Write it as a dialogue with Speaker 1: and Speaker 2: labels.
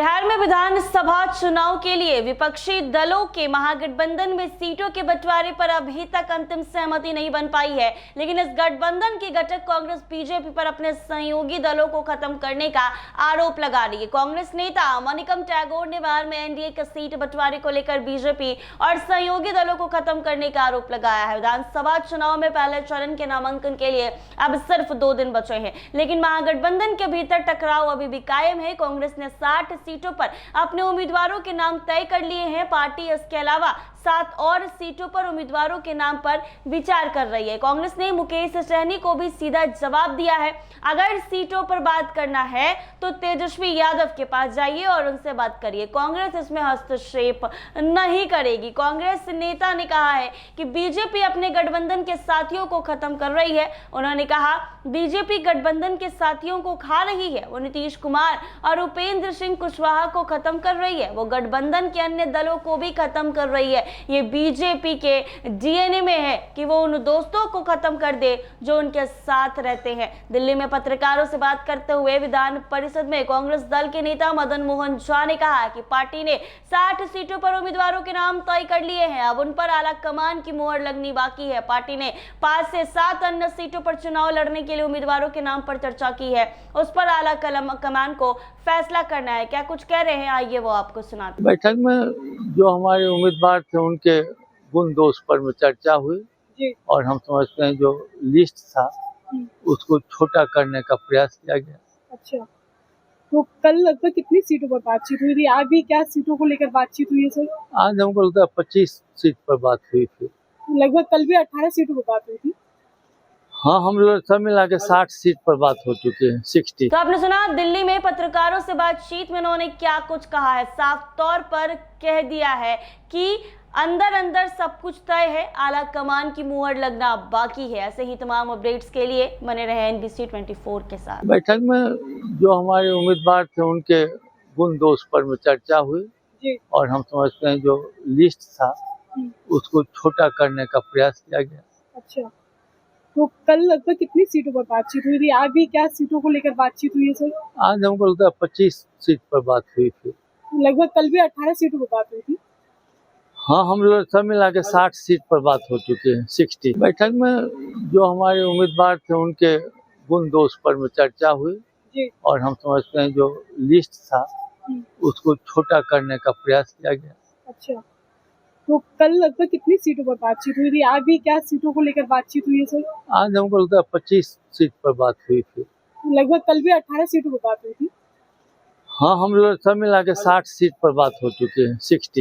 Speaker 1: बिहार में विधानसभा चुनाव के लिए विपक्षी दलों के महागठबंधन में सीटों के बंटवारे पर अभी तक अंतिम सहमति नहीं बन पाई है, लेकिन इस गठबंधन की घटक कांग्रेस बीजेपी पर अपने सहयोगी दलों को खत्म करने का आरोप लगा रही है। कांग्रेस नेता मनिकम टैगोर ने बिहार में एनडीए के सीट बंटवारे को लेकर बीजेपी और सहयोगी दलों को खत्म करने का आरोप लगाया है। विधानसभा चुनाव में पहले चरण के नामांकन के लिए अब सिर्फ 2 दिन बचे हैं, लेकिन महागठबंधन के भीतर टकराव अभी भी कायम है। कांग्रेस ने 60 सीटों पर अपने उम्मीदवारों के नाम तय कर लिए हैं। पार्टी इसके अलावा 7 और सीटों पर उम्मीदवारों के नाम पर विचार कर रही है। कांग्रेस ने मुकेश सहनी को भी सीधा जवाब दिया है, अगर सीटों पर बात करना है तो तेजस्वी यादव के पास जाइए और उनसे बात करिए, कांग्रेस इसमें हस्तक्षेप नहीं करेगी। कांग्रेस नेता ने कहा है कि बीजेपी अपने गठबंधन के साथियों को खत्म कर रही है। उन्होंने कहा बीजेपी गठबंधन के साथियों को खा रही है, वो नीतीश कुमार और उपेंद्र सिंह कुशवाहा को खत्म कर रही है, वो गठबंधन के अन्य दलों को भी खत्म कर रही है। ये बीजेपी के डीएनए में है कि वो उन दोस्तों को खत्म कर दे जो उनके साथ रहते हैं। दिल्ली में पत्रकारों से बात करते हुए विधान परिषद में कांग्रेस दल के नेता मदन मोहन झा ने कहा कि पार्टी ने 60 सीटों पर उम्मीदवारों के नाम तय कर लिए हैं, अब उन पर आला कमान की मुहर लगनी बाकी है। पार्टी ने 5 से 7 अन्य सीटों पर चुनाव लड़ने के लिए उम्मीदवारों के नाम पर चर्चा की है, उस पर आला कमान को फैसला करना है। क्या कुछ कह रहे हैं, आइए वो आपको सुनाते।
Speaker 2: बैठक में जो हमारे उम्मीदवार थे उनके गुण दोष पर में चर्चा हुई जी। और हम समझते हैं जो लिस्ट था उसको छोटा करने का प्रयास किया गया। अच्छा,
Speaker 3: तो कल लगभग कितनी सीटों पर बातचीत हुई थी? आज भी क्या सीटों को लेकर बातचीत हुई है सर?
Speaker 2: आज हमको लगता है 25 सीट पर बात हुई थी।
Speaker 3: लगभग कल भी 18 सीटों पर बात हुई थी।
Speaker 2: हाँ, हम लोग सब मिला के 60 सीट पर बात हो चुकी है, 60।
Speaker 1: तो आपने सुना दिल्ली में पत्रकारों से बातचीत में उन्होंने क्या कुछ कहा है। साफ तौर पर कह दिया है कि अंदर सब कुछ तय है, आला कमान की मुहर लगना बाकी है। ऐसे ही तमाम अपडेट्स के लिए बने रहे NBC 24 के साथ।
Speaker 2: बैठक में जो हमारे उम्मीदवार थे उनके गुण दोष पर में चर्चा हुई जी। और हम समझते हैं जो लिस्ट था उसको छोटा करने का प्रयास किया गया। अच्छा,
Speaker 3: तो कल लगभग कितनी सीटों पर बातचीत हुई थी? आज भी क्या सीटों को लेकर बातचीत हुई है सर?
Speaker 2: आज हमको लगता है 25 सीट पर बात हुई थी।
Speaker 3: लगभग कल भी 18 सीटों पर बात हुई थी।
Speaker 2: हाँ, हम लोग सब मिला के 60 सीट पर बात हो चुकी है, 60। बैठक में जो हमारे उम्मीदवार थे उनके गुण दोष पर में चर्चा हुई जी। और हम समझते हैं जो लिस्ट था उसको छोटा करने का प्रयास किया गया। अच्छा,
Speaker 3: तो कल लगभग कितनी सीटों पर बातचीत हुई थी? आज भी क्या सीटों को लेकर बातचीत हुई है सर?
Speaker 2: आज हमको लगता है 25 सीट पर बात हुई थी।
Speaker 3: लगभग कल भी 18 सीटों पर बात हुई थी।
Speaker 2: हाँ, हम लोग सब मिला के 60 सीट पर बात हो चुकी है, 60।